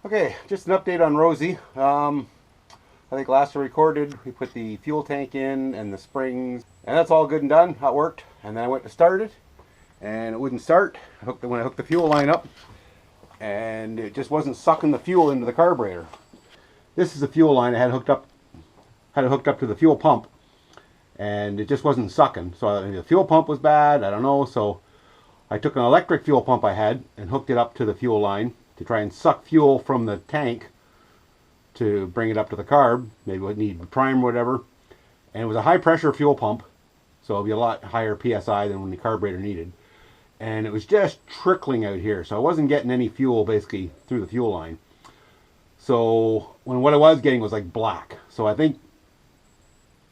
Okay, just an update on Rosie. I think last I recorded, we put the fuel tank in and the springs, and that's all good and done. How it worked, and then I went to start it, and it wouldn't start. When I hooked the fuel line up, and it just wasn't sucking the fuel into the carburetor. This is the fuel line I had hooked up to the fuel pump, and it just wasn't sucking. So the fuel pump was bad. I don't know. So I took an electric fuel pump I had and hooked it up to the fuel line to try and suck fuel from the tank to bring it up to the carb. Maybe it would need prime or whatever. And it was a high pressure fuel pump, so it'll be a lot higher PSI than when the carburetor needed. And it was just trickling out here, so I wasn't getting any fuel basically through the fuel line. So what I was getting was like black. So I think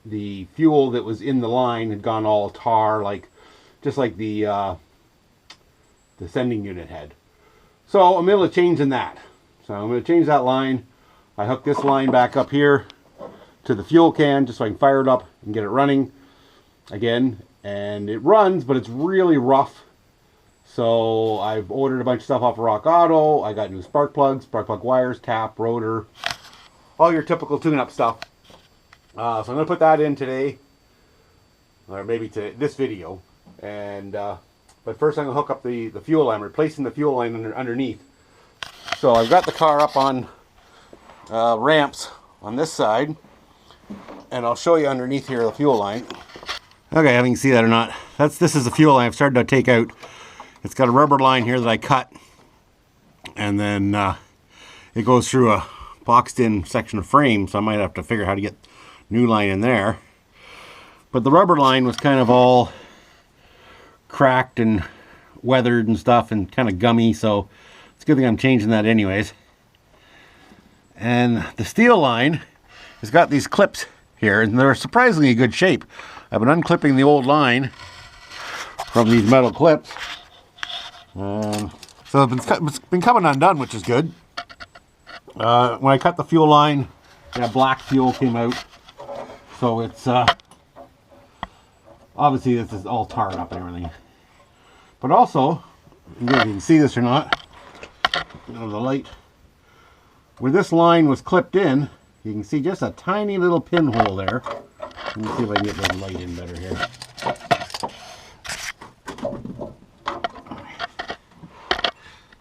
the fuel that was in the line had gone all tar, just like the sending unit had. So I'm able to change that. So I'm going to change that line. I hook this line back up here to the fuel can just so I can fire it up and get it running again. And it runs, but it's really rough. So I've ordered a bunch of stuff off of Rock Auto. I got new spark plug wires, tap, rotor, all your typical tune-up stuff. So I'm going to put that in today, or maybe to this video. And but first I'm going to hook up the fuel line, replacing the fuel line underneath. So I've got the car up on ramps on this side, and I'll show you underneath here the fuel line. Okay, I don't know if you can see that or not. This is the fuel line I've started to take out. It's got a rubber line here that I cut, and then it goes through a boxed in section of frame, so I might have to figure out how to get new line in there. But the rubber line was kind of all cracked and weathered and stuff and kind of gummy, so it's a good thing I'm changing that anyways. And the steel line has got these clips here, and they're surprisingly good shape. I've been unclipping the old line from these metal clips. So it's been coming undone, which is good. When I cut the fuel line, that black fuel came out. So it's, obviously this is all tarred up and everything. But also, I don't know if you can see this or not, the light. Where this line was clipped in, you can see just a tiny little pinhole there. Let me see if I can get the light in better here.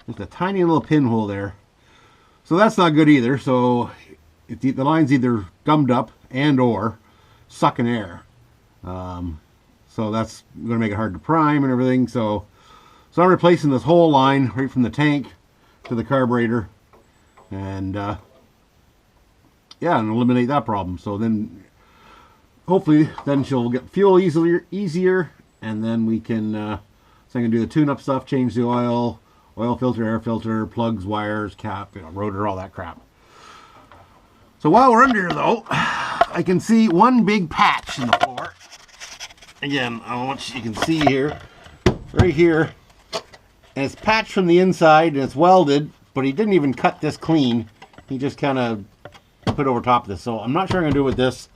Just a tiny little pinhole there. So that's not good either. So the line's either gummed up and or sucking air. So that's going to make it hard to prime and everything. So I'm replacing this whole line right from the tank to the carburetor. And yeah, and eliminate that problem. So then hopefully then she'll get fuel easier, and then we can so I can do the tune-up stuff, change the oil filter, air filter, plugs, wires, cap, rotor, all that crap. So while we're under here though, I can see one big patch in the floor. Again, I don't know what you can see here, right here, and it's patched from the inside and it's welded. But he didn't even cut this clean. He just kind of put over top of this. So I'm not sure I'm going to do it with this.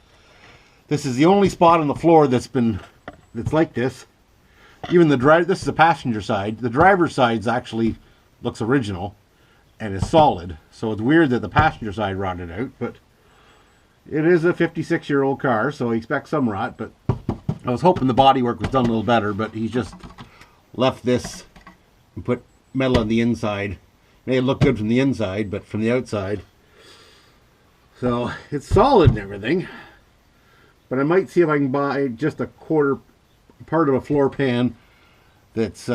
This is the only spot on the floor that's like this. Even this is the passenger side. The driver's side actually looks original and is solid. So it's weird that the passenger side rotted out. But it is a 56-year-old car, so I expect some rot. But I was hoping the bodywork was done a little better. But he's just left this and put metal on the inside. May look good from the inside, but from the outside. So it's solid and everything. But I might see if I can buy just a quarter part of a floor pan that's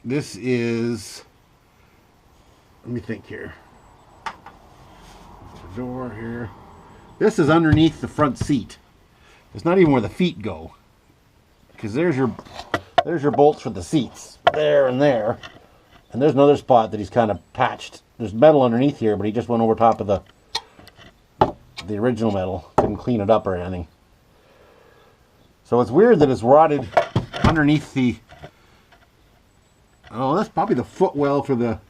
this is, let me think here. The door here. This is underneath the front seat. It's not even where the feet go. Because there's your bolts for the seats. There and there. And there's another spot that he's kind of patched. There's metal underneath here, but he just went over top of the original metal. Couldn't clean it up or anything. So it's weird that it's rotted underneath the... Oh, that's probably the footwell for the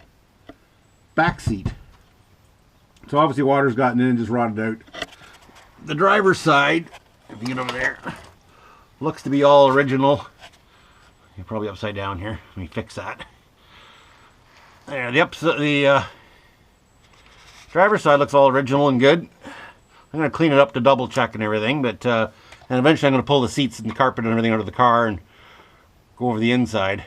back seat. So obviously water's gotten in and just rotted out. The driver's side, if you get over there, looks to be all original. You're probably upside down here. Let me fix that. There, the Driver's side looks all original and good. I'm going to clean it up to double check and everything, but and eventually I'm going to pull the seats and the carpet and everything out of the car and go over the inside.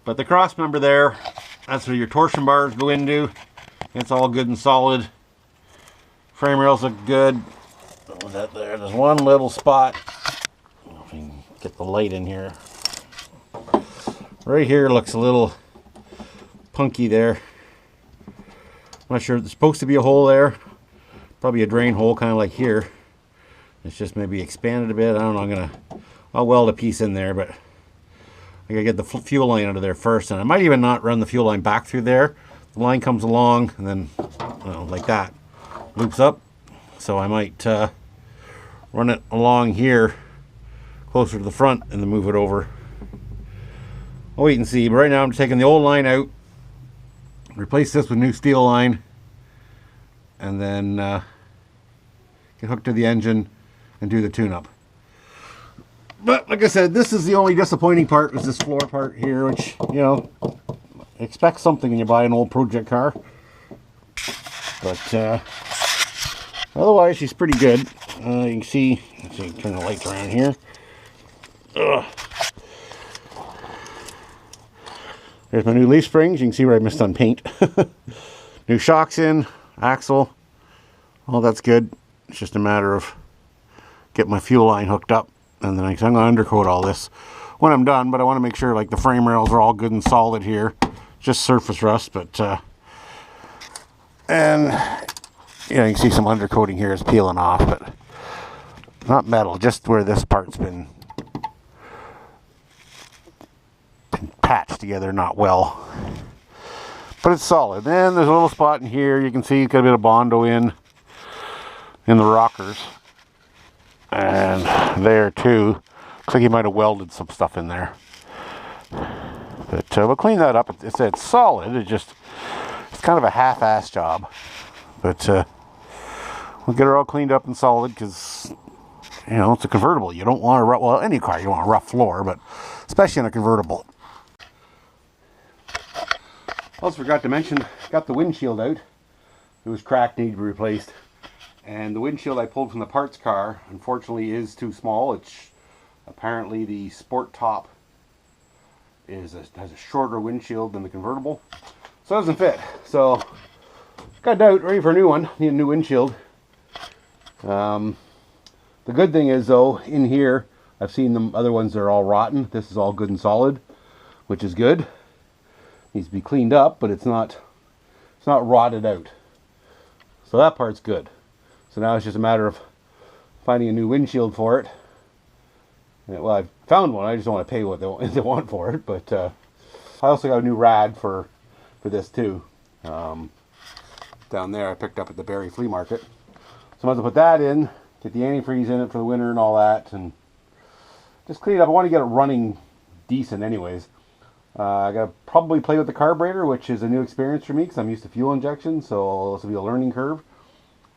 But the cross member there, that's where your torsion bars go into. It's all good and solid. Frame rails look good. What was that there? There's one little spot. I don't know if I can get the light in here. Right here looks a little punky there. I'm not sure. There's supposed to be a hole there. Probably a drain hole, kind of like here. It's just maybe expanded a bit. I don't know. I'll weld a piece in there, but I gotta get the fuel line out of there first. And I might even not run the fuel line back through there. The line comes along and then, like that, loops up. So I might run it along here, closer to the front, and then move it over. I'll wait and see. But right now I'm taking the old line out, replace this with new steel line, and then get hooked to the engine and do the tune-up. But like I said, this is the only disappointing part, was this floor part here, which, you know, expect something when you buy an old project car. But otherwise, she's pretty good. You can see, let's see, turn the lights around here. Ugh. There's my new leaf springs. You can see where I missed on paint. New shocks in, axle. All that's good. It's just a matter of getting my fuel line hooked up. And then I'm going to undercoat all this when I'm done. But I want to make sure like the frame rails are all good and solid here. Just surface rust, but and you know, you can see some undercoating here is peeling off, but not metal, just where this part's been patched together, not well. But it's solid. Then there's a little spot in here. You can see it's got a bit of Bondo in the rockers, and there too. Looks like he might have welded some stuff in there. But we'll clean that up. It's solid. It's kind of a half-ass job. But we'll get her all cleaned up and solid because, you know, it's a convertible. You don't want a rough, well, any car you want a rough floor, but especially in a convertible. Also forgot to mention, got the windshield out. It was cracked, needed to be replaced. And the windshield I pulled from the parts car, unfortunately, is too small. It's apparently the Sport Top has a shorter windshield than the convertible, so it doesn't fit. So got it out, ready for a new one. Need a new windshield. The good thing is though, in here I've seen the other ones that are all rotten. This is all good and solid, which is good. Needs to be cleaned up, but it's not rotted out. So that part's good. So now it's just a matter of finding a new windshield for it. Well, I've found one. I just don't want to pay what they want for it. But I also got a new rad for this too. Down there, I picked up at the Barrie Flea Market. So I'm going to put that in, get the antifreeze in it for the winter and all that, and just clean it up. I want to get it running decent, anyways. I got to probably play with the carburetor, which is a new experience for me because I'm used to fuel injection, so this will be a learning curve.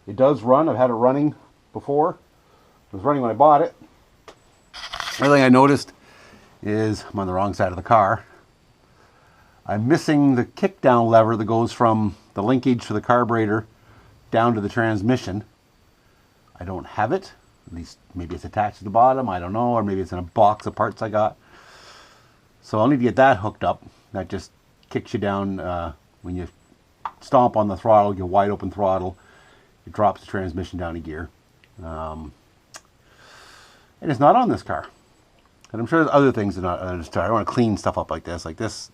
It does run. I've had it running before. It was running when I bought it. Another thing I noticed is I'm on the wrong side of the car. I'm missing the kick down lever that goes from the linkage for the carburetor down to the transmission. I don't have it. At least maybe it's attached to the bottom. I don't know. Or maybe it's in a box of parts I got. So I'll need to get that hooked up. That just kicks you down when you stomp on the throttle, you wide open throttle. It drops the transmission down a gear. And it's not on this car. And I'm sure there's other things that are not on this car. I want to clean stuff up like this. Like that's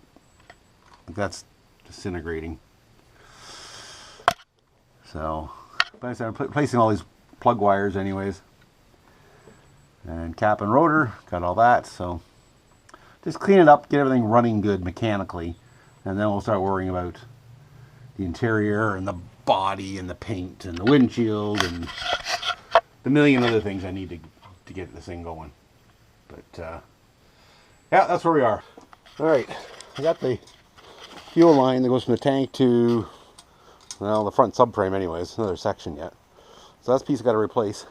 disintegrating. So, but I said I'm placing all these plug wires anyways. And cap and rotor, got all that. So just clean it up, get everything running good mechanically. And then we'll start worrying about the interior and the body and the paint and the windshield and the million other things I need to get this thing going. But yeah, that's where we are. All right, I got the fuel line that goes from the tank to, well, the front subframe anyways, another section yet. So that's the piece I got to replace.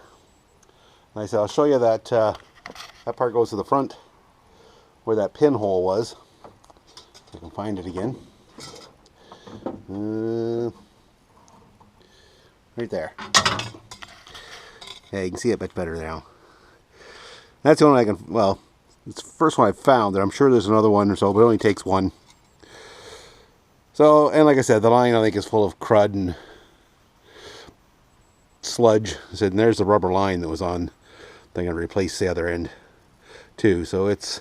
Like I said, I'll show you that that part goes to the front where that pinhole was. If I can find it again. right there. Yeah, you can see it a bit better now. That's the only I can, well, it's the first one I found. I'm sure there's another one or so, but it only takes one. So, and like I said, the line I think is full of crud and sludge. I said, and there's the rubber line that was on. I'm going to replace the other end too. So it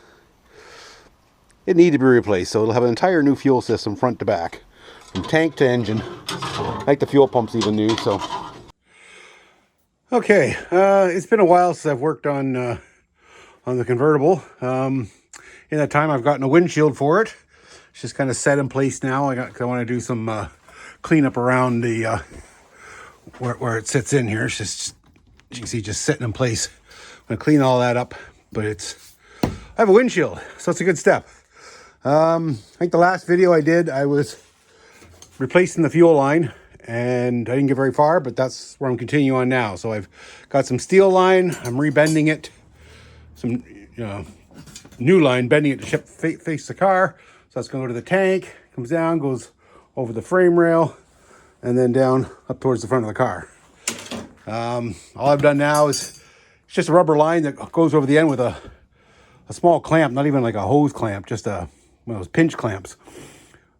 needed to be replaced. So it'll have an entire new fuel system front to back, from tank to engine. Like the fuel pump's even new. So okay, it's been a while since I've worked on the convertible. In that time, I've gotten a windshield for it. It's just kind of set in place now. I want to do some cleanup around the where it sits in here. It's just, as you can see, just sitting in place. I'm gonna clean all that up, but I have a windshield, so it's a good step. I think the last video I did, I was replacing the fuel line, and I didn't get very far, but that's where I'm continuing on now. So I've got some steel line. I'm rebending it, some new line, bending it to face the car. So that's going to go to the tank, comes down, goes over the frame rail, and then down up towards the front of the car. All I've done now is it's just a rubber line that goes over the end with a small clamp, not even like a hose clamp, just one of those pinch clamps.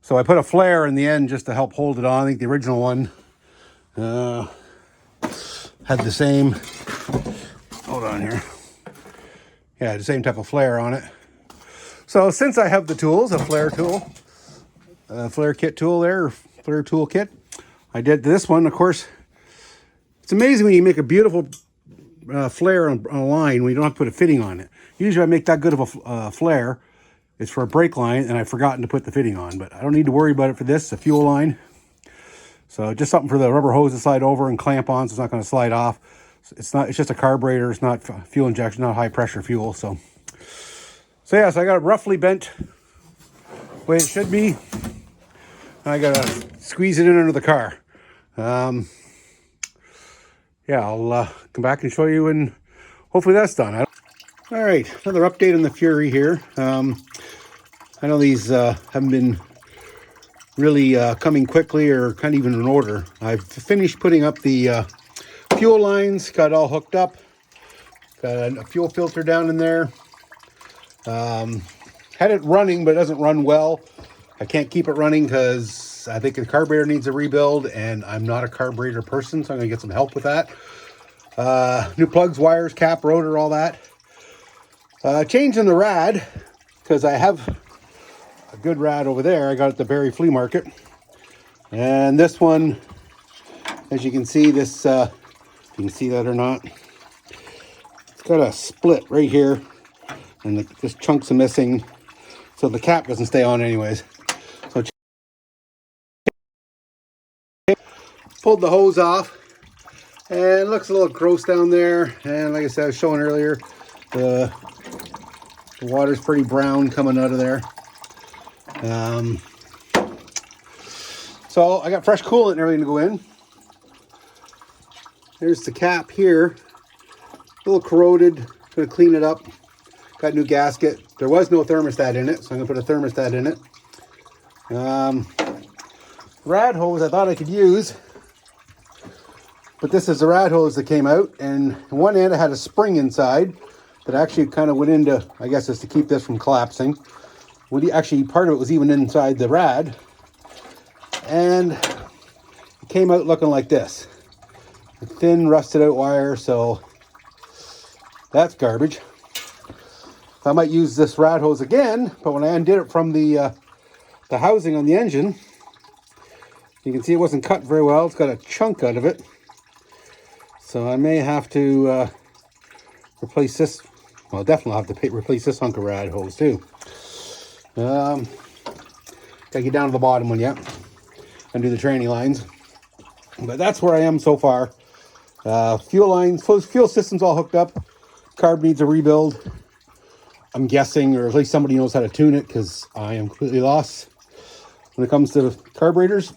So I put a flare in the end just to help hold it on. I think the original one had the same, hold on here. Yeah, the same type of flare on it. So since I have the tools, a flare tool, a flare kit tool there, flare tool kit, I did this one. Of course, it's amazing when you make a beautiful flare on a line when you don't have to put a fitting on it. Usually I make that good of a flare. It's for a brake line, and I've forgotten to put the fitting on, but I don't need to worry about it for this. It's a fuel line. So just something for the rubber hose to slide over and clamp on so it's not going to slide off. It's just a carburetor. It's not fuel injection, not high pressure fuel. So yeah, so I got it roughly bent the way it should be. I got to squeeze it in under the car. Yeah, I'll come back and show you, and hopefully that's done. All right, another update on the Fury here. I know these haven't been really coming quickly or kind of even in order. I've finished putting up the fuel lines, got it all hooked up, got a fuel filter down in there. Had it running, but it doesn't run well. I can't keep it running because I think the carburetor needs a rebuild, and I'm not a carburetor person, so I'm going to get some help with that. New plugs, wires, cap, rotor, all that. Changing the rad, because I have a good rad over there. I got it at the Barrie Flea Market. And this one, as you can see, this, if you can see that or not, it's got a split right here, and this chunks are missing, so the cap doesn't stay on anyways. So pulled the hose off, and it looks a little gross down there. And like I said, I was showing earlier, the water's pretty brown coming out of there. So I got fresh coolant and everything to go in. There's the cap here, a little corroded. Gonna clean it up. Got a new gasket. There was no thermostat in it, so I'm gonna put a thermostat in it. Rad hose I thought I could use, but this is the rad hose that came out, and one end it had a spring inside that actually kind of went into, I guess it's to keep this from collapsing. Actually, part of it was even inside the rad, and it came out looking like this. A thin, rusted out wire, so that's garbage. I might use this rad hose again, but when I undid it from the housing on the engine, you can see it wasn't cut very well. It's got a chunk out of it. So I may have to replace this. Well, definitely have to replace this hunk of rad hose too. Gotta get down to the bottom one yet and do the tranny lines. But that's where I am so far. Fuel lines, fuel system's all hooked up. Carb needs a rebuild, I'm guessing, or at least somebody knows how to tune it, because I am completely lost when it comes to carburetors.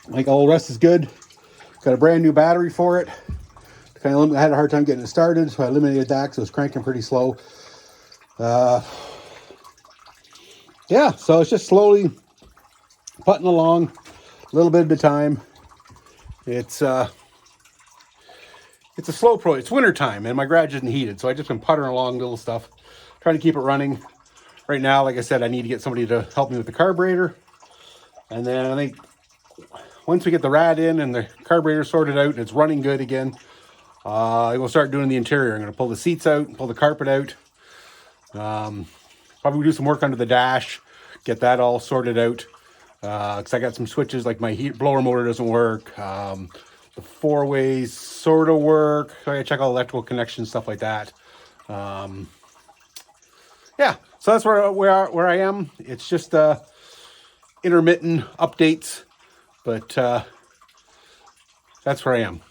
Like all the rest is good. Got a brand new battery for it. I had a hard time getting it started, so I eliminated that because it was cranking pretty slow. Yeah, so it's just slowly putting along, a little bit at a time, It's a slow pro. It's winter time and my garage isn't heated, so I just been puttering along little stuff, trying to keep it running. Right now, like I said, I need to get somebody to help me with the carburetor. And then I think once we get the rad in and the carburetor sorted out and it's running good again, I will start doing the interior. I'm going to pull the seats out, pull the carpet out. Probably do some work under the dash, get that all sorted out. Because I got some switches, like my heat blower motor doesn't work. The 4-ways sort of work. So I gotta check all electrical connections, stuff like that. Yeah, so that's where I am. It's just intermittent updates, but that's where I am.